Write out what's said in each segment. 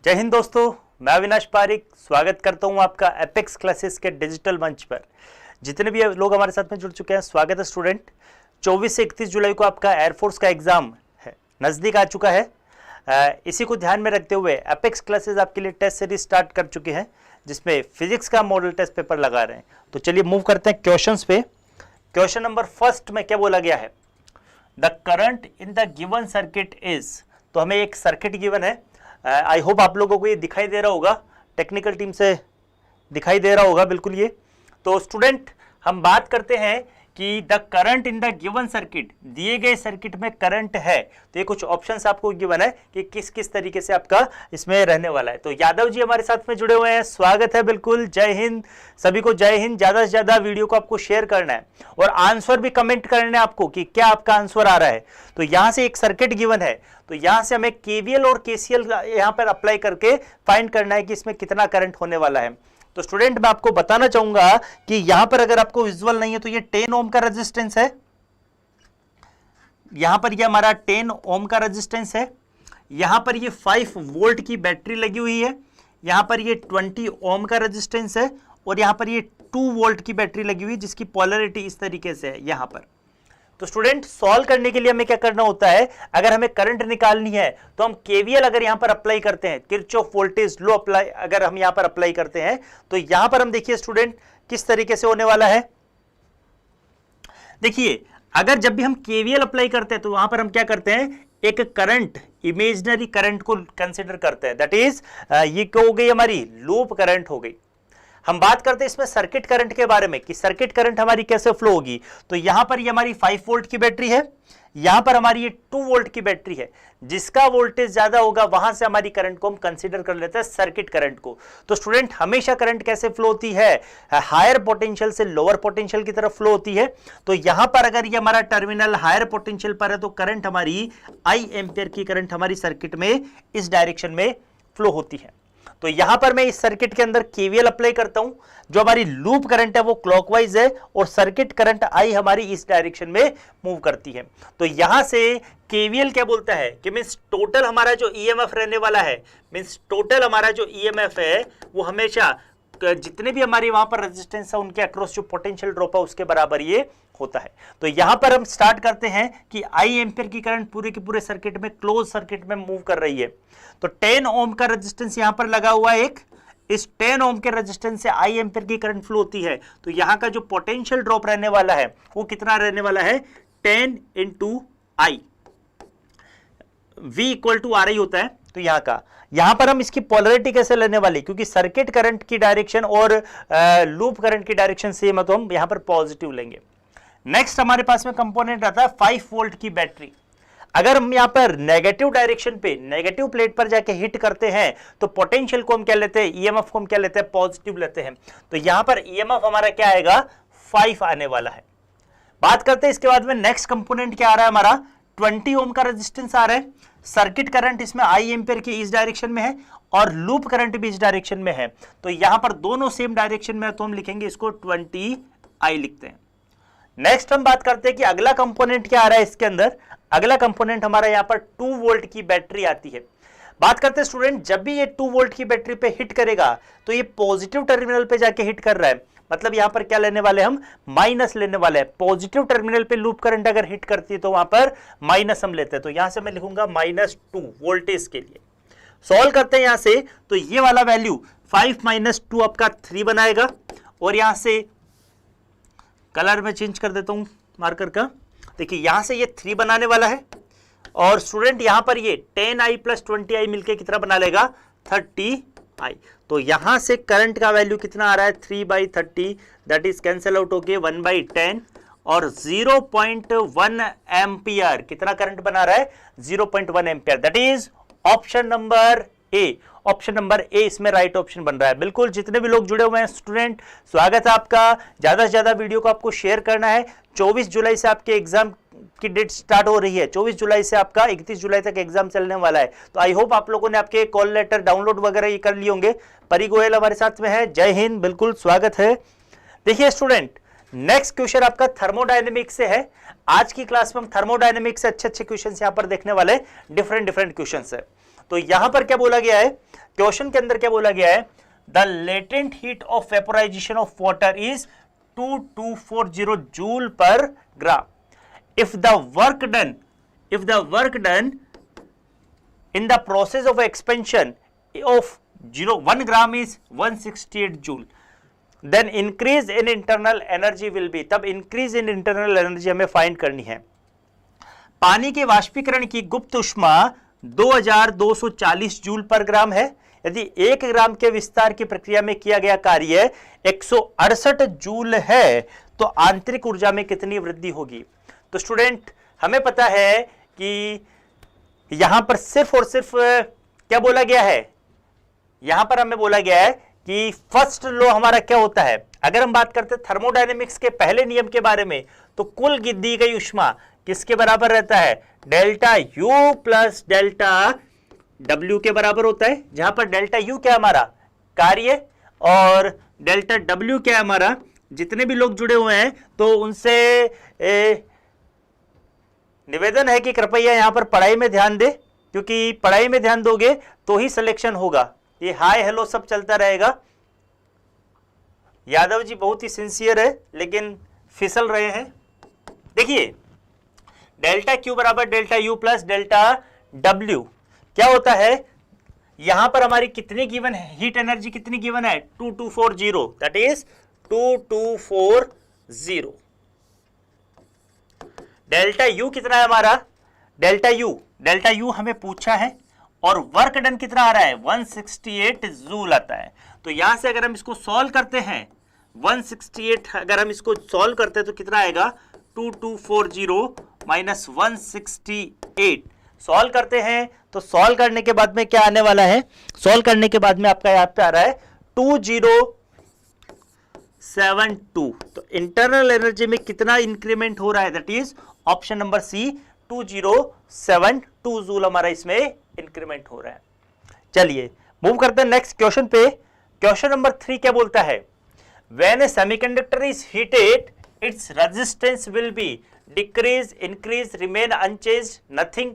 जय हिंद दोस्तों, मैं अविनाश पारिक स्वागत करता हूं आपका एपेक्स क्लासेस के डिजिटल मंच पर। जितने भी लोग हमारे साथ में जुड़ चुके हैं, स्वागत है स्टूडेंट। 24 से 31 जुलाई को आपका एयरफोर्स का एग्जाम है, नज़दीक आ चुका है। इसी को ध्यान में रखते हुए एपेक्स क्लासेस आपके लिए टेस्ट सीरीज स्टार्ट कर चुके हैं, जिसमें फिजिक्स का मॉडल टेस्ट पेपर लगा रहे हैं। तो चलिए मूव करते हैं क्वेश्चंस पे। क्वेश्चन नंबर फर्स्ट में क्या बोला गया है? The current in the given circuit is. तो हमें एक सर्किट गिवन है। आई होप आप लोगों को ये दिखाई दे रहा होगा, टेक्निकल टीम से दिखाई दे रहा होगा बिल्कुल ये। तो स्टूडेंट, हम बात करते हैं कि the current in the given circuit, दिए गए सर्किट में करंट है। तो ये कुछ ऑप्शंस आपको गिवन है कि किस किस तरीके से आपका इसमें रहने वाला है। तो यादव जी हमारे साथ में जुड़े हुए हैं, स्वागत है बिल्कुल। जय हिंद सभी को, जय हिंद। ज्यादा से ज्यादा वीडियो को आपको शेयर करना है और आंसर भी कमेंट करना है आपको कि क्या आपका आंसर आ रहा है। तो यहां से एक सर्किट गिवन है, तो यहां से हमें केवीएल और केसीएल यहां पर अप्लाई करके फाइंड करना है कि इसमें कितना करंट होने वाला है। तो स्टूडेंट, मैं आपको बताना चाहूंगा कि यहां पर अगर आपको विजुअल नहीं है तो ये 10 ओम का रेजिस्टेंस है। यहां पर ये हमारा 10 ओम का रेजिस्टेंस है। यहां पर ये 5 वोल्ट की बैटरी लगी हुई है। यहां पर ये 20 ओम का रेजिस्टेंस है और यहां पर ये 2 वोल्ट की बैटरी लगी हुई है, जिसकी पोलैरिटी इस तरीके से है यहां पर। तो स्टूडेंट, सॉल्व करने के लिए हमें क्या करना होता है? अगर हमें करंट निकालनी है तो हम केवीएल अगर यहां पर अप्लाई करते हैं, किरचॉफ वोल्टेज लॉ अप्लाई अगर हम यहां पर अप्लाई करते हैं, तो यहां पर हम देखिए स्टूडेंट किस तरीके से होने वाला है। देखिए, अगर जब भी हम केवीएल अप्लाई करते हैं तो वहां पर हम क्या करते हैं, एक करंट, इमेजिनरी करंट को कंसिडर करते हैं। दैट इज ये क्या हो गई, हमारी लूप करंट हो गई। हम बात करते हैं इसमें सर्किट करंट के बारे में कि सर्किट करंट हमारी कैसे फ्लो होगी। तो यहां पर ये हमारी 5 वोल्ट की बैटरी है, यहां पर हमारी ये 2 वोल्ट की बैटरी है। जिसका वोल्टेज ज्यादा होगा वहां से हमारी करंट को हम कंसीडर कर लेते हैं सर्किट करंट को। तो स्टूडेंट, हमेशा करंट कैसे फ्लो होती है? हायर पोटेंशियल से लोअर पोटेंशियल की तरफ फ्लो होती है। तो यहां पर अगर ये हमारा टर्मिनल हायर पोटेंशियल पर है तो करंट हमारी आई एम्पियर की करंट हमारी सर्किट में इस डायरेक्शन में फ्लो होती है। तो यहां पर मैं इस सर्किट के अंदर केवीएल अप्लाई करता हूं। जो हमारी लूप करंट है वो क्लॉकवाइज है और सर्किट करंट आई हमारी इस डायरेक्शन में मूव करती है। तो यहां से केवीएल क्या बोलता है कि मींस टोटल हमारा जो ईएमएफ रहने वाला है, मींस टोटल हमारा जो ईएमएफ है वो हमेशा जितने भी हमारी वहां पर रेजिस्टेंस है उनके अक्रॉस जो पोटेंशियल ड्रॉप है उसके बराबर ये होता है। तो यहां पर हम स्टार्ट करते हैं कि आई एम्पियर की करंट पूरे के पूरे सर्किट में, क्लोज सर्किट में मूव कर रही है। तो 10 ओम का रेजिस्टेंस यहां पर लगा हुआ है एक। इस 10 ओम के रेजिस्टेंस से आई एम्पियर की करंट फ्लो होती है। तो यहां का जो पोटेंशियल ड्रॉप रहने वाला है वो कितना रहने वाला है? 10 into I, V equal to RI होता है। तो यहां पर हम इसकी पोलैरिटी कैसे लेने वाले, क्योंकि सर्किट करंट की डायरेक्शन और लूप करंट की डायरेक्शन सेम है तो हम यहां पर पॉजिटिव लेंगे। नेक्स्ट हमारे पास में कंपोनेंट आता है 5 वोल्ट की बैटरी। अगर हम यहां पर नेगेटिव डायरेक्शन पे, नेगेटिव प्लेट पर जाके हिट करते हैं तो पोटेंशियल को हम क्या लेते हैं, ईएमएफ को हम क्या लेते हैं, पॉजिटिव लेते हैं। तो यहां पर ईएमएफ हमारा क्या आएगा, 5 आने वाला है। बात करते हैं इसके बाद में नेक्स्ट कंपोनेंट क्या आ रहा है हमारा, 20 ओम का रेजिस्टेंस आ रहा है। सर्किट करंट इसमें आई एम्पियर की इस डायरेक्शन में है और लूप करंट भी इस डायरेक्शन में है। तो यहां पर दोनों सेम डायरेक्शन में है तो हम लिखेंगे इसको 20 आई लिखते हैं। नेक्स्ट हम बात करते हैं कि अगला कंपोनेंट क्या आ रहा है इसके अंदर। अगला कंपोनेंट हमारा यहां पर 2 वोल्ट की बैटरी आती है। बात करते हैं स्टूडेंट, जब भी ये 2 वोल्ट की बैटरी पे हिट करेगा तो ये पॉजिटिव टर्मिनल पे जाके हिट कर रहा है, मतलब यहां पर क्या लेने वाले हम, माइनस लेने वाले हैं। पॉजिटिव टर्मिनल पे लूप करंट अगर हिट करती है तो वहां पर माइनस हम लेते हैं। तो यहां से मैं लिखूंगा -2 वोल्टेज के लिए। सॉल्व करते हैं यहां से, तो ये वाला वैल्यू 5 - 2 आपका 3 बनाएगा। और यहां से कलर में चेंज कर देता हूं मार्कर का। देखिए यहां से ये 3 बनाने वाला है और स्टूडेंट यहां पर ये 10i + 20i मिलके कितना बना लेगा, 30i। तो यहां से करंट का वैल्यू कितना आ रहा है, 3/30, दैट इज कैंसिल आउट होके 1/10 और 0.1 एम्पियर कितना करंट बना रहा है, 0.1 ampere. That is option number A. Option number A इसमें राइट ऑप्शन बन रहा है। बिल्कुल, जितने भी लोग जुड़े हुए हैं स्टूडेंट, स्वागत है आपका। ज्यादा से ज्यादा वीडियो को आपको शेयर करना है। 24 जुलाई से आपके एग्जाम की डेट स्टार्ट हो रही है। 24 जुलाई से आपका 31 जुलाई तक एग्जाम चलने वाला है। तो आई होप आप लोगों ने आपके कॉल लेटर डाउनलोड वगैरह ये कर लिए होंगे। परी गोयल हमारे साथ में है, जय हिंद, बिल्कुल स्वागत है। देखिए स्टूडेंट, नेक्स्ट क्वेश्चन आपका थर्मोडायनेमिक्स से है। आज की क्लास में हम थर्मोडायनेमिक्स से अच्छे क्वेश्चन यहां पर देखने वाले, डिफरेंट क्वेश्चन है। तो यहां पर क्या बोला गया है क्वेश्चन के अंदर क्या बोला गया है, the latent heat of vaporisation of water is 2240 joule पर ग्राम. If the work done in the process of expansion of 1 gram is 168 joule, then increase in internal energy will be, तब increase in internal energy हमें find करनी है. पानी के वाष्पीकरण की गुप्त ऊष्मा 2240 जूल पर ग्राम है. यदि 1 ग्राम के विस्तार की प्रक्रिया में किया गया कार्य 168 जूल है तो आंतरिक ऊर्जा में कितनी वृद्धि होगी. तो स्टूडेंट हमें पता है कि यहां पर सिर्फ और सिर्फ क्या बोला गया है, यहां पर हमें बोला गया है कि फर्स्ट लॉ हमारा क्या होता है. अगर हम बात करते हैं थर्मोडायनेमिक्स के पहले नियम के बारे में, तो कुल दी गई ऊष्मा किसके बराबर रहता है, delta U plus delta W के बराबर होता है. जहां पर डेल्टा यू क्या हमारा कार्य और डेल्टा डब्ल्यू क्या है हमारा, जितने भी लोग जुड़े हुए हैं तो उनसे निवेदन है कि कृपया यहां पर पढ़ाई में ध्यान दे, क्योंकि पढ़ाई में ध्यान दोगे तो ही सिलेक्शन होगा. ये हाय हेलो सब चलता रहेगा. यादव जी बहुत ही सिंसियर है लेकिन फिसल रहे हैं. देखिए डेल्टा क्यू बराबर delta U plus delta W क्या होता है, यहां पर हमारी कितनी गिवन है, हीट एनर्जी कितनी गिवन है 2240, दैट इज 2240. डेल्टा यू कितना है हमारा, डेल्टा यू हमें पूछा है और वर्क डन कितना आ रहा है 168 जूल आता है. तो यहां से अगर हम इसको सॉल्व करते हैं 168, अगर हम इसको सॉल्व करते हैं तो कितना आएगा 2240 माइनस 168. सॉल्व करते हैं तो सॉल्व करने के बाद में क्या आने वाला है, सॉल्व करने के बाद में आपका याद पे आ रहा है 2072. तो इंटरनल एनर्जी में कितना इंक्रीमेंट हो रहा है, that is option number C 2072 joule हमारा इसमें इंक्रीमेंट हो रहा है. चलिए मूव करते हैं नेक्स्ट क्वेश्चन पे. क्वेश्चन नंबर 3 क्या बोलता है, when A semiconductor is heated its resistance will be decrease, increase, remain unchanged, nothing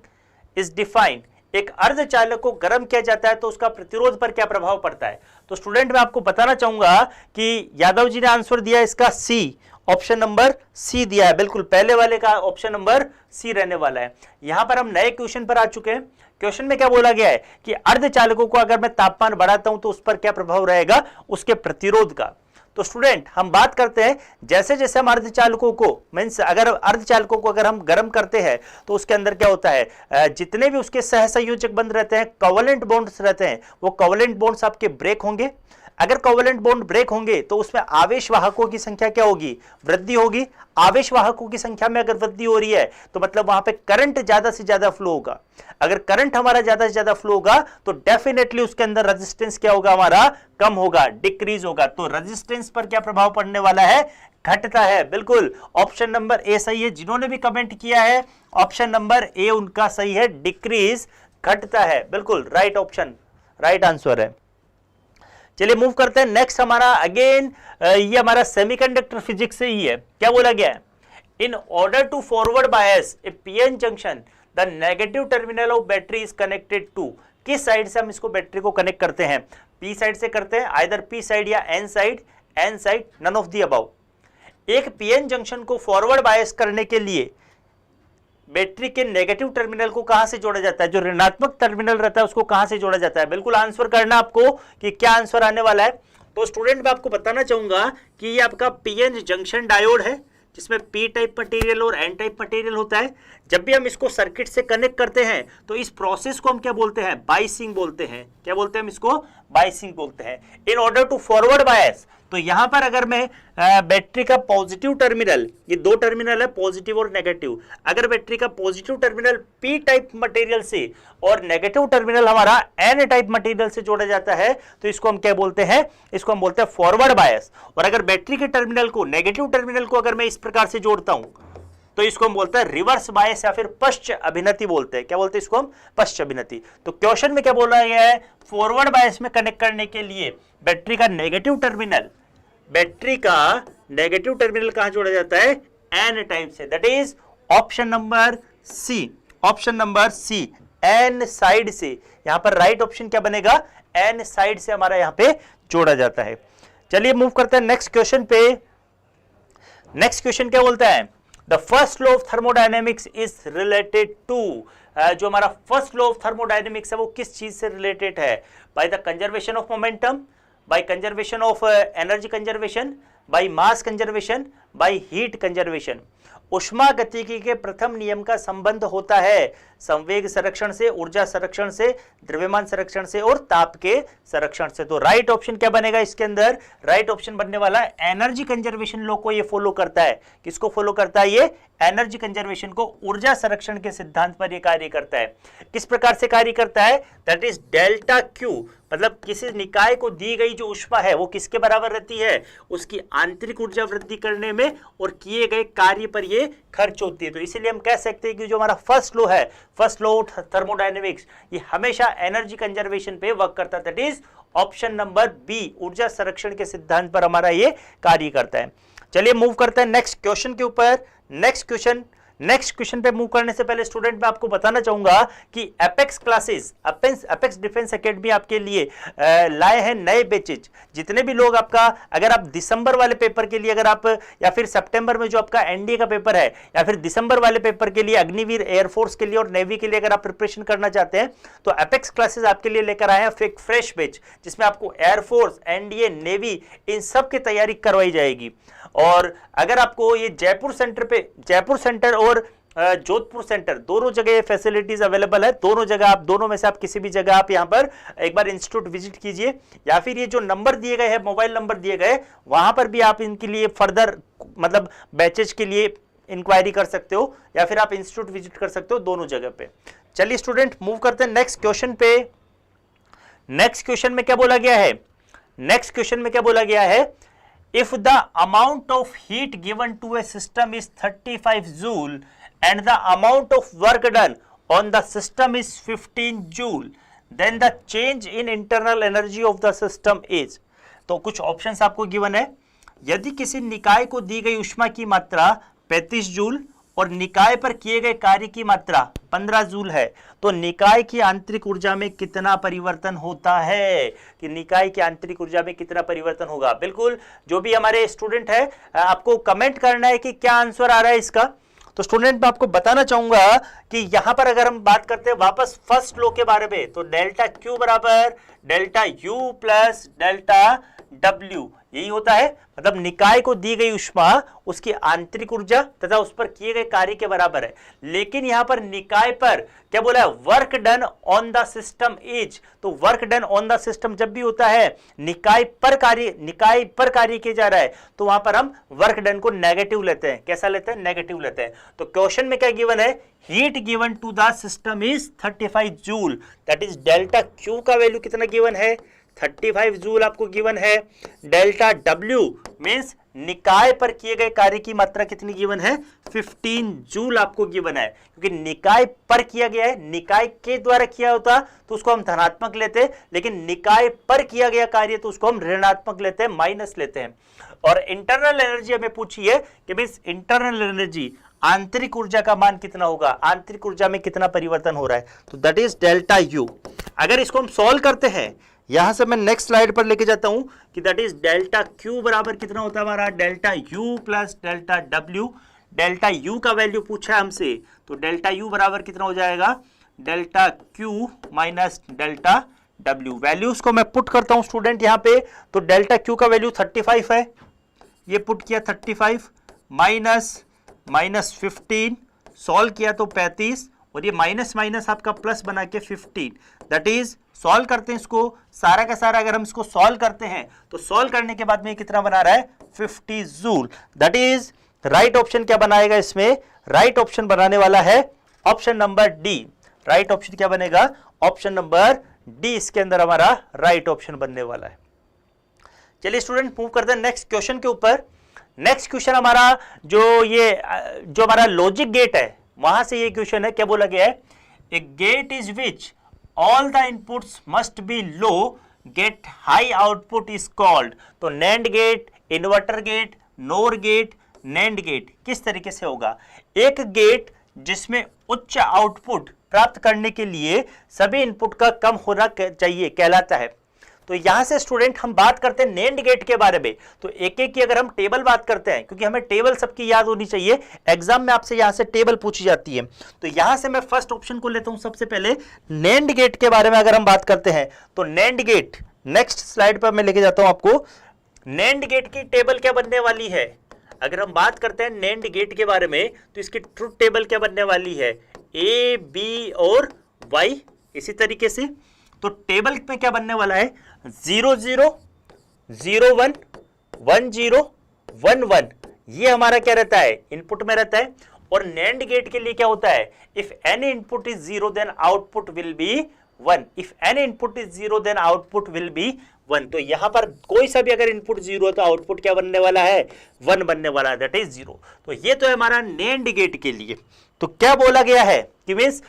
is defined. एक अर्धचालक को गर्म किया जाता है तो उसका प्रतिरोध पर क्या प्रभाव पड़ता है. तो स्टूडेंट मैं आपको बताना चाहूंगा कि यादव जी ने आंसर दिया इसका सी, ऑप्शन नंबर सी दिया है. बिल्कुल पहले वाले का ऑप्शन नंबर सी रहने वाला है. यहां पर हम नए क्वेश्चन पर आ चुके हैं. क्वेश्चन में क्या बोला गया है कि अर्धचालकों को अगर मैं तापमान बढ़ाता हूं तो उस पर क्या प्रभाव रहेगा, उसके प्रतिरोध का. तो स्टूडेंट हम बात करते हैं जैसे जैसे हम अर्धचालकों को मींस अगर अर्धचालकों को अगर हम गर्म करते हैं तो उसके अंदर क्या होता है, जितने भी उसके सहसंयोजक बंध रहते हैं, कोवेलेंट बॉन्ड्स रहते हैं, वो कोवेलेंट बॉन्ड्स आपके ब्रेक होंगे. अगर कोवेलेंट बॉन्ड ब्रेक होंगे तो उसमें आवेश वाहकों की संख्या क्या होगी, वृद्धि होगी. आवेश वाहकों की संख्या में अगर वृद्धि हो रही है तो मतलब वहां पे करंट ज्यादा से ज्यादा फ्लो होगा. अगर करंट हमारा ज्यादा से ज्यादा फ्लो होगा तो डेफिनेटली उसके अंदर रेजिस्टेंस क्या होगा, हमारा कम होगा, डिक्रीज होगा. तो रेजिस्टेंस पर क्या प्रभाव पड़ने वाला है, घटता है. बिल्कुल ऑप्शन नंबर ए सही है. जिन्होंने भी कमेंट किया है ऑप्शन नंबर ए उनका सही है, डिक्रीज घटता है. बिल्कुल राइट ऑप्शन, राइट आंसर है. चलिए मूव करते हैं नेक्स्ट. हमारा अगेन ये हमारा सेमीकंडक्टर फिजिक्स से ही है. क्या बोला गया है, in order to forward bias a PN junction the negative terminal of battery is connected to. किस साइड से हम इसको बैटरी को कनेक्ट करते हैं, पी साइड से करते हैं, आइदर पी साइड या N side, none of the above. एक पीएन जंक्शन को फॉरवर्ड बायस करने के लिए बैटरी के नेगेटिव टर्मिनल को कहां से जोड़ा जाता है, जो ऋणात्मक टर्मिनल रहता है उसको कहां से जोड़ा जाता है. बिल्कुल आंसर करना आपको कि क्या आंसर आने वाला है. तो स्टूडेंट मैं आपको बताना चाहूंगा कि ये आपका पीएन जंक्शन डायोड है जिसमें पी टाइप मटेरियल और एन टाइप मटेरियल होता है. जब भी हम इसको सर्किट से कनेक्ट करते हैं तो इस प्रोसेस को हम क्या बोलते हैं, बाइसिंग बोलते हैं. क्या बोलते हैं हम इसको, बाइसिंग बोलते हैं. In order to forward bias, तो यहां पर अगर मैं बैटरी का पॉजिटिव टर्मिनल, ये दो टर्मिनल है पॉजिटिव और नेगेटिव, अगर बैटरी का positive terminal P type material से और नेगेटिव टर्मिनल हमारा एन टाइप मटेरियल से जोड़ा जाता है तो इसको हम क्या बोलते हैं, इसको हम बोलते हैं फॉरवर्ड बायस. और अगर बैटरी के टर्मिनल को, नेगेटिव टर्मिनल को अगर मैं इस प्रकार से जोड़ता हूं तो इसको हम बोलते हैं रिवर्स बायस या फिर पश्च अभिनति बोलते हैं. क्या बोलते हैं इसको हम, पश्च अभिनति. तो क्वेश्चन में क्या बोला गया है, फॉरवर्ड बायस में कनेक्ट करने के लिए बैटरी का नेगेटिव टर्मिनल, बैटरी का नेगेटिव टर्मिनल कहां जोड़ा जाता है, एन टाइप से. That is option number C, option number C N side से, यहां पर राइट ऑप्शन क्या बनेगा, एन साइड से हमारा यहां पे जोड़ा जाता है। चलिए मूव करते हैं नेक्स्ट क्वेश्चन पे। नेक्स्ट क्वेश्चन क्या बोलता है, the first law of thermodynamics is related to, जो हमारा फर्स्ट लॉ ऑफ थर्मोडायनेमिक्स है वो किस चीज से रिलेटेड है, by the conservation of momentum, by conservation of energy conservation, by mass conservation, by heat conservation. उष्मा गतिकी के प्रथम नियम का संबंध होता है संवेग संरक्षण से, ऊर्जा संरक्षण से, द्रव्यमान संरक्षण से और ताप के संरक्षण से। तो राइट ऑप्शन क्या बनेगा इसके अंदर, राइट ऑप्शन बनने वाला है एनर्जी कंजर्वेशन लॉ को ये फॉलो करता है। किसको फॉलो करता है, ये एनर्जी कंजर्वेशन को, ऊर्जा संरक्षण के सिद्धांत पर ये कार्य करता है। किस प्रकार से कार्य करता है, दैट इज डेल्टा क्यू, मतलब किसी निकाय को दी गई जो उष्मा है वो किसके बराबर रहती है, उसकी आंतरिक ऊर्जा वृद्धि करने में और किए गए कार्य पर ये खर्च होती है। तो इसीलिए हम कह सकते हैं कि जो हमारा फर्स्ट लॉ है, फर्स्ट लॉ ऑफ थर्मोडायनेमिक्स, ये हमेशा एनर्जी कंजर्वेशन पे वर्क करता है। That is option number B, ऊर्जा संरक्षण के सिद्धांत पर हमारा ये कार्य करता है। चलिए मूव करते हैं नेक्स्ट क्वेश्चन के ऊपर। नेक्स्ट क्वेश्चन पे मूव करने से पहले स्टूडेंट मैं आपको बताना चाहूंगा कि apex classes, apex defence academy आपके लिए लाए हैं नए बैचेज। जितने भी लोग आपका, अगर आप दिसंबर वाले पेपर के लिए, अगर आप या फिर सितंबर में जो आपका एनडीए का पेपर है, या फिर दिसंबर वाले पेपर के लिए अग्निवीर, एयरफोर्स के लिए और नेवी के लिए अगर आप प्रिपरेशन करना चाहते हैं, तो एपेक्स क्लासेस आपके लिए लेकर आए हैं एक फ्रेश बैच, जिसमें आपको एयरफोर्स, एनडीए, नेवी, इन सब की तैयारी करवाई जाएगी। और अगर आपको ये जयपुर सेंटर और जोधपुर सेंटर, दोनों जगह फैसिलिटीज अवेलेबल है। दोनों जगह आप, दोनों में से आप किसी भी जगह आप यहाँ पर एक बार इंस्टीट्यूट विजिट कीजिए, या फिर ये जो नंबर दिए गए हैं, मोबाइल नंबर दिए गए, वहां पर भी आप इनके लिए फर्दर मतलब बैचेज के लिए इंक्वायरी कर सकते हो, या फिर आप इंस्टीट्यूट विजिट कर सकते हो, दोनों जगह पे। चलिए स्टूडेंट मूव करते हैं नेक्स्ट क्वेश्चन पे। नेक्स्ट क्वेश्चन में क्या बोला गया है, if the amount of heat given to a system is 35 joule and the amount of work done on the system is 15 joule, then the change in internal energy of the system is। तो कुछ options आपको given है। यदि किसी निकाय को दी गई उष्मा की मात्रा 35 जूल और निकाय पर किए गए कार्य की मात्रा 15 जूल है, तो निकाय की आंतरिक ऊर्जा में कितना परिवर्तन होता है, कि निकाय की आंतरिक ऊर्जा में कितना परिवर्तन होगा। बिल्कुल, जो भी हमारे स्टूडेंट है आपको कमेंट करना है कि क्या आंसर आ रहा है इसका। तो स्टूडेंट मैं आपको बताना चाहूंगा कि यहां पर अगर हम बात करते हैं वापस फर्स्ट लॉ के बारे में, तो डेल्टा क्यू बराबर delta U plus delta W, यही होता है। मतलब निकाय को दी गई उष्मा उसकी आंतरिक ऊर्जा तथा उस पर किए गए कार्य के बराबर है। लेकिन यहां पर निकाय पर क्या बोला है, work done on the system is. तो work done on the system जब भी होता है निकाय पर कार्य किया जा रहा है, तो वहां पर हम वर्क डन को नेगेटिव लेते हैं। कैसा लेते हैं, नेगेटिव लेते हैं। तो क्वेश्चन में क्या गिवन है, heat given to the system is 35 joule, that is delta Q का वैल्यू कितना गिवन है, 35 जूल आपको गिवन है। डेल्टा डब्ल्यू मींस निकाय पर किए गए कार्य की मात्रा कितनी गिवन है, 15 जूल आपको गिवन है। क्योंकि निकाय पर किया गया है, निकाय के द्वारा किया होता तो उसको हम धनात्मक लेते, लेकिन निकाय पर किया गया कार्य तो उसको हम ऋणात्मक लेते हैं, माइनस लेते हैं। और इंटरनल एनर्जी हमें पूछी है कि मींस इंटरनल एनर्जी, आंतरिक ऊर्जा का मान कितना होगा, आंतरिक ऊर्जा में कितना परिवर्तन हो रहा है, तो दैट इज डेल्टा यू। अगर इसको हम सॉल्व करते हैं, यहां से मैं नेक्स्ट स्लाइड पर लेके जाता हूं कि दैट इज डेल्टा क्यू बराबर कितना होता है हमारा, delta U plus delta W. Delta U का वैल्यू पूछा है हमसे, तो डेल्टा यू बराबर कितना हो जाएगा, delta Q minus delta W. Values को मैं पुट करता हूं स्टूडेंट यहां पे, तो डेल्टा क्यू का वैल्यू 35 है, ये पुट किया 35 माइनस 15, सॉल्व किया तो 35, और ये माइनस माइनस आपका प्लस बना के 15, दैट इज सॉल्व करते हैं इसको, सारा का सारा अगर हम इसको सॉल्व करते हैं तो सॉल्व करने के बाद में कितना बना रहा है, 50 joule. That is right option क्या बनाएगा इसमें, राइट ऑप्शन बनाने वाला है option number D. Right option क्या बनेगा, ऑप्शन नंबर डी इसके अंदर हमारा राइट ऑप्शन बनने वाला है। चलिए स्टूडेंट मूव करते हैं नेक्स्ट क्वेश्चन के ऊपर। नेक्स्ट क्वेश्चन हमारा जो हमारा लॉजिक गेट है, वहां से ये क्वेश्चन है, क्या बोला गया है, a gate is which all the inputs must be low, gate high output is called. तो NAND gate, inverter gate, NOR gate, NAND gate किस तरीके से होगा। एक गेट जिसमें उच्च आउटपुट प्राप्त करने के लिए सभी इनपुट का कम होना चाहिए कहलाता है। तो यहां से स्टूडेंट हम बात करते हैं नेंड गेट के बारे में। तो एक एक की अगर हम टेबल बात करते हैं, क्योंकि हमें टेबल सबकी याद होनी चाहिए, एग्जाम में आपसे यहां से टेबल पूछी जाती है। तो यहां से मैं फर्स्ट ऑप्शन को लेता हूं सबसे पहले। नेंड गेट के बारे में अगर हम बात करते हैं तो नेंड गेट, नेक्स्ट स्लाइड पर मैं लेके जाता हूं आपको। नेंड गेट की टेबल क्या बनने वाली है? अगर हम बात करते हैं नेंड गेट के बारे में तो इसकी ट्रुथ टेबल क्या बनने वाली है? ए, बी और वाई। इसी तरीके से तो टेबल में क्या बनने वाला है? 0 0 0 1 1 0 1 1। ये हमारा क्या रहता है? इनपुट में रहता है। और नेंड गेट के लिए क्या होता है? If any input is 0 then output will be 1। If any input is 0 then output will be 1। तो यहां पर कोई सा भी अगर इनपुट 0 है तो आउटपुट क्या बनने वाला है? 1 बनने वाला है, दैट इज 0। तो ये तो है हमारा नेंड गेट के लिए। तो क्या बोला गया है कि means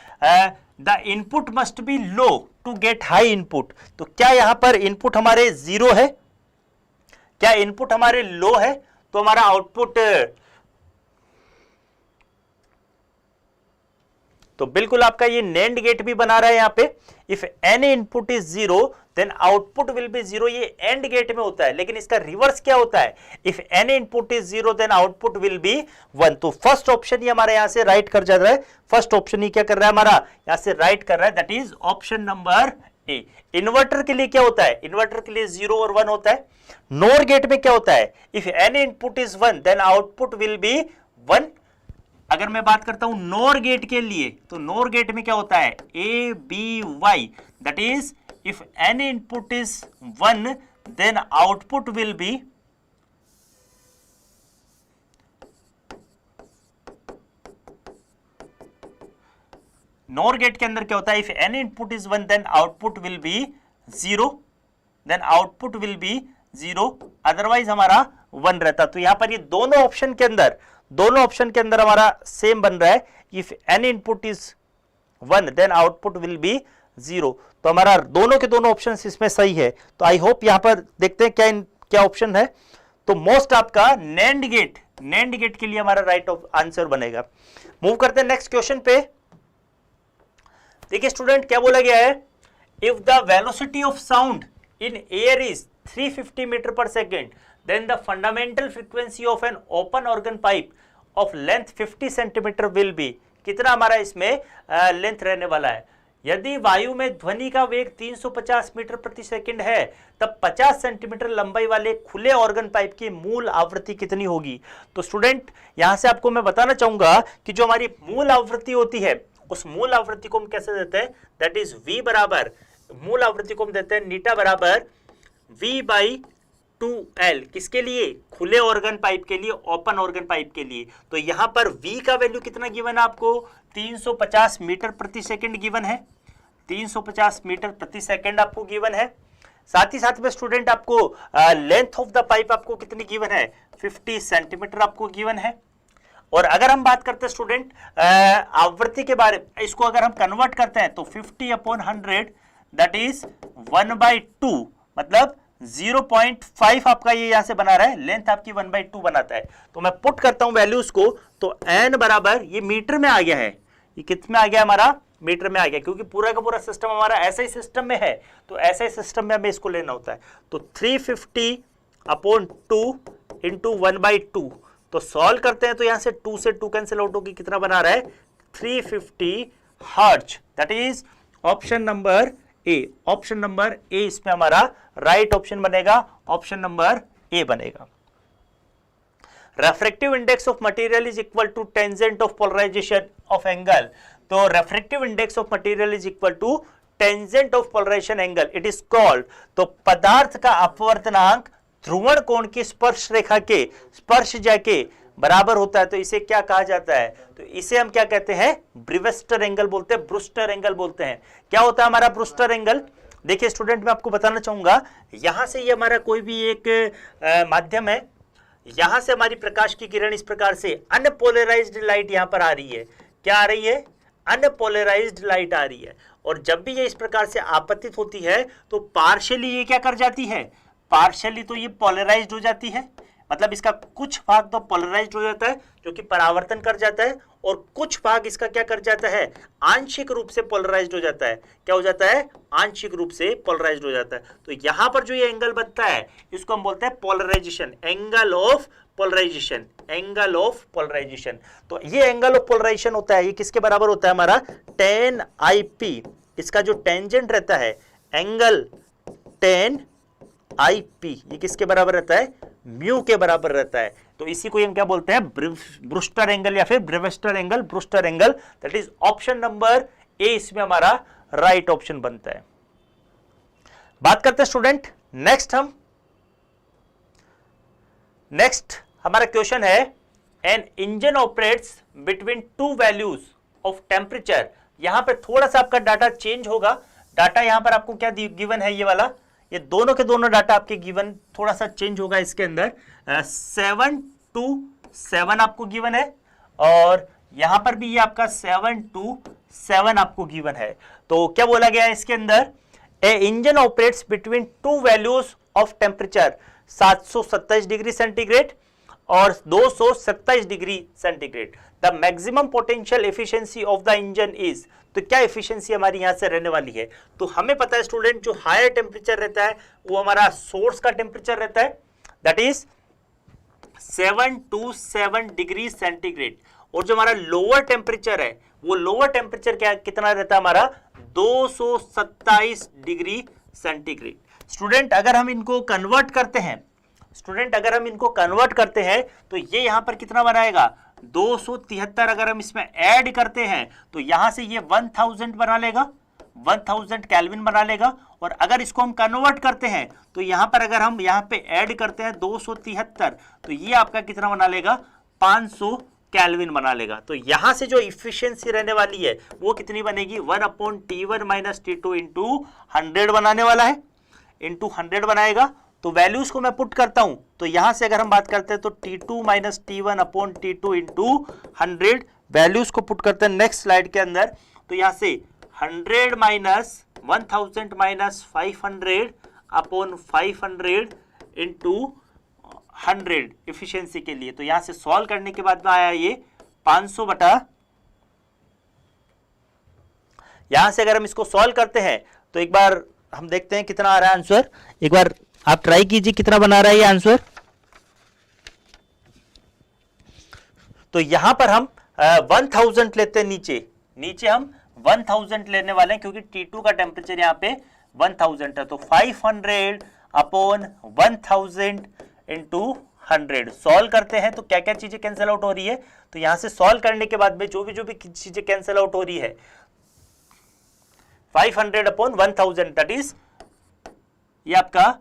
the input must be low to get high input. तो क्या यहां पर इनपुट हमारे 0 है? क्या इनपुट हमारे लो है तो हमारा आउटपुट, तो बिल्कुल आपका ये नेंड गेट भी बना रहा है यहां पे। If any input is 0 then output will be 0। ये एंड गेट में होता है, लेकिन इसका रिवर्स क्या होता है? If any input is 0 then output will be 1। तो फर्स्ट ऑप्शन ही हमारा यहां से राइट कर जा रहा है। फर्स्ट ऑप्शन ही क्या कर रहा है हमारा? यहां से राइट कर रहा है, that is option number A. Inverter के लिए क्या होता है? इन्वर्टर के लिए 0 और 1 होता है। नोर गेट में क्या होता है? If any input is 1 then output will be 1। अगर मैं बात करता हूं नोर गेट के लिए, तो नोर गेट में क्या होता है? A, B, Y. That is if any input is 1 then output will be, NOR gate के अंदर क्या होता है? If any input is 1 then output will be 0, then output will be 0, otherwise हमारा 1 रहता। तो यहां पर ये दोनों ऑप्शन के अंदर हमारा सेम बन रहा है। If any input is 1 then output will be 0। तो हमारा दोनों के दोनों ऑप्शन इसमें सही है। तो आई होप यहां पर देखते हैं क्या ऑप्शन है। तो मोस्ट आपका नेंड गेट के लिए हमारा राइट आंसर बनेगा। मूव करते हैं नेक्स्ट क्वेश्चन पे। देखिए स्टूडेंट क्या बोला गया है? If the velocity of sound in air is 350 metre per second then the fundamental frequency of an open organ pipe of length 50 centimetre will be, कितना हमारा इसमें लेंथ रहने वाला है? यदि वायु में ध्वनि का वेग 350 मीटर प्रति सेकंड है तब 50 सेंटीमीटर लंबाई वाले खुले ऑर्गन पाइप की मूल आवृत्ति कितनी होगी? तो स्टूडेंट यहां से आपको मैं बताना चाहूंगा कि जो हमारी मूल आवृत्ति होती है उस मूल आवृत्ति को हम कैसे देते हैं? दैट इज v बराबर, मूल आवृत्ति को हम देते हैं नीटा बराबर v/2l। किसके लिए? खुले ऑर्गन पाइप के लिए, ओपन ऑर्गन पाइप के लिए। तो यहां पर v का वैल्यू कितना गिवन है आपको? 350 मीटर प्रति सेकंड गिवन है। 350 मीटर प्रति सेकंड आपको गिवन है। साथ ही साथ में स्टूडेंट आपको लेंथ ऑफ द पाइप आपको कितनी गिवन है? 50 सेंटीमीटर आपको गिवन है। और अगर हम बात करते हैं स्टूडेंट आवृत्ति के बारे में, इसको अगर हम कन्वर्ट करते हैं तो 50/100 दैट इज 1/2, मतलब 0.5 आपका ये यहां से बना रहा है, लेंथ आपकी 1/2 बनाता है। तो मैं पुट करता हूं वैल्यूज को, तो n बराबर, ये मीटर में आ गया है, ये कित में आ गया हमारा? मीटर में आ गया, क्योंकि पूरा का पूरा सिस्टम हमारा ऐसा ही सिस्टम में है। तो ऐसा ही सिस्टम में हमें इसको लेना होता है। तो 350/2 इंटू 1/2, तो सॉल्व करते हैं तो यहां से 2 से 2 कैंसिल आउट होगी, कितना बना रहा है? 350 hertz. That is option number A. Option number A इसमें हमारा राइट ऑप्शन बनेगा, ऑप्शन नंबर ए बनेगा। Refractive index of material is equal to tangent of polarisation of angle. तो refractive index of material is equal to tangent of polarisation angle, it is called. तो पदार्थ का अपवर्तनांक ध्रुवण कोण की स्पर्श रेखा के स्पर्शज्या के बराबर होता है। तो इसे क्या कहा जाता है? तो इसे हम क्या कहते हैं? ब्रिवेस्टर एंगल बोलते हैं, ब्रूस्टर एंगल बोलते हैं। क्या होता है हमारा ब्रूस्टर एंगल? देखिए स्टूडेंट मैं आपको बताना चाहूंगा, यहां से ये हमारा कोई भी एक माध्यम है, यहां से हमारी प्रकाश की किरण इस प्रकार से अनपोलराइज्ड लाइट यहां पर आ रही है। क्या आ रही है? अनपोलराइज्ड लाइट आ रही है। और जब भी ये इस प्रकार से आपतित होती है तो पार्शियली ये क्या कर जाती है? पार्शियली तो ये पोलराइज्ड हो जाती है, मतलब इसका कुछ भाग तो पोलराइज्ड हो जाता है जो कि परावर्तन कर जाता है, और कुछ भाग इसका क्या कर जाता है, आंशिक रूप से पोलराइज्ड हो जाता है। क्या हो जाता है, आंशिक रूप से पोलराइज्ड हो जाता है। तो यहां पर जो ये एंगल बनता है इसको हम बोलते हैं polarization, angle of polarisation, angle of polarization. तो ये एंगल ऑफ पोलराइजेशन होता है, ये किसके बराबर होता है हमारा, tan IP। इसका जो टेंजेंट रहता है एंगल tan IP, ये किसके बराबर रहता है, म्यू के बराबर रहता है। तो इसी को हम क्या बोलते हैं, ब्रूस्टर एंगल या फिर Brewster angle, Brewster angle. That is option number A इसमें हमारा राइट ऑप्शन बनता है। बात करते हैं स्टूडेंट नेक्स्ट हमारा क्वेश्चन है, an engine operates between two values of temperature. यहां पर थोड़ा सा आपका डाटा चेंज होगा। डाटा यहां पर आपको क्या गिवन है, ये वाला, ये दोनों के दोनों डाटा आपके गिवन थोड़ा सा चेंज होगा इसके अंदर। 7 to 7 आपको गिवन है, और यहां पर भी ये आपका 7 to 7 आपको गिवन है। तो क्या बोला गया है इसके अंदर, a engine operates between two values of temperature 727 degree centigrade और 227 degree centigrade. The maximum potential efficiency of the engine is, तो क्या एफिशिएंसी हमारी यहां से रहने वाली है। तो हमें पता है स्टूडेंट, जो हायर टेम्परेचर रहता है वो हमारा सोर्स का टेम्परेचर रहता है, दैट इज 727 डिग्री सेंटीग्रेड, और जो हमारा लोअर टेम्परेचर है वो लोअर टेम्परेचर क्या कितना रहता है हमारा, 227 डिग्री सेंटीग्रेड। स्टूडेंट अगर हम इनको कन्वर्ट करते हैं, तो ये यहां पर कितना बनाएगा, 273। अगर हम इसमें ऐड करते हैं तो यहां से ये 1000 बना लेगा, 1000 केल्विन बना लेगा। और अगर इसको हम कन्वर्ट करते हैं तो यहां पर अगर हम यहां पे ऐड करते हैं 273, तो ये आपका कितना बना लेगा, 500 केल्विन बना लेगा। तो यहां से जो इफिशियंसी रहने वाली है वो कितनी बनेगी, 1/T1 - T2 इंटू 100 बनाने वाला है, इंटू 100 बनाएगा। तो वैल्यूज को मैं पुट करता हूं, तो यहां से अगर हम बात करते हैं तो T2 - T1/T2 इंटू 100 वैल्यूज को पुट करते हैं नेक्स्ट स्लाइड के अंदर। तो यहां से 100 - 1000 - 500/500 इंटू 100 इफिशियंसी के लिए। तो यहां से सॉल्व करने के बाद में आया ये 500 बटा, यहां से अगर हम इसको सॉल्व करते हैं तो एक बार हम देखते हैं कितना आ रहा है आंसर। एक बार आप ट्राई कीजिए कितना बना रहा है ये आंसर। तो यहां पर हम 1000 लेते हैं, नीचे हम 1000 लेने वाले हैं क्योंकि T2 का टेम्परेचर यहां पे 1000 है। तो 500/1000 इंटू 100 सॉल्व करते हैं तो क्या क्या चीजें कैंसिल आउट हो रही है। तो यहां से सॉल्व करने के बाद में जो भी चीजें कैंसिल आउट हो रही है, 500/1000 दैट इज ये आपका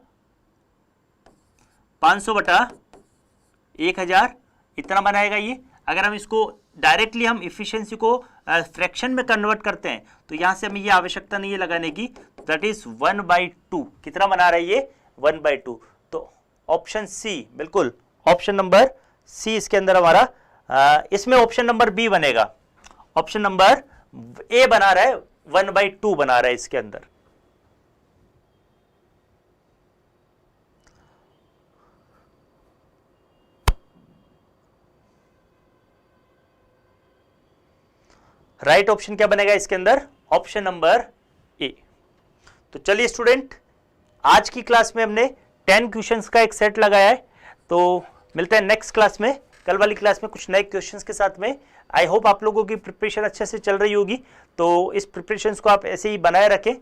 500/1000 इतना बनाएगा ये। अगर हम इसको डायरेक्टली हम इफिशियंसी को फ्रैक्शन में कन्वर्ट करते हैं तो यहां से हमें ये आवश्यकता नहीं है लगाने की, दैट इज 1/2 कितना बना रहा है ये, 1/2। तो ऑप्शन सी, बिल्कुल ऑप्शन नंबर सी इसके अंदर हमारा, इसमें ऑप्शन नंबर बी बनेगा, ऑप्शन नंबर ए बना रहा है, 1/2 बना रहा है इसके अंदर। राइट ऑप्शन क्या बनेगा इसके अंदर, ऑप्शन नंबर ए। तो चलिए स्टूडेंट, आज की क्लास में हमने 10 क्वेश्चंस का एक सेट लगाया है। तो मिलते हैं नेक्स्ट क्लास में, कल वाली क्लास में कुछ नए क्वेश्चंस के साथ में। आई होप आप लोगों की प्रिपरेशन अच्छे से चल रही होगी। तो इस प्रिपरेशंस को आप ऐसे ही बनाए रखें,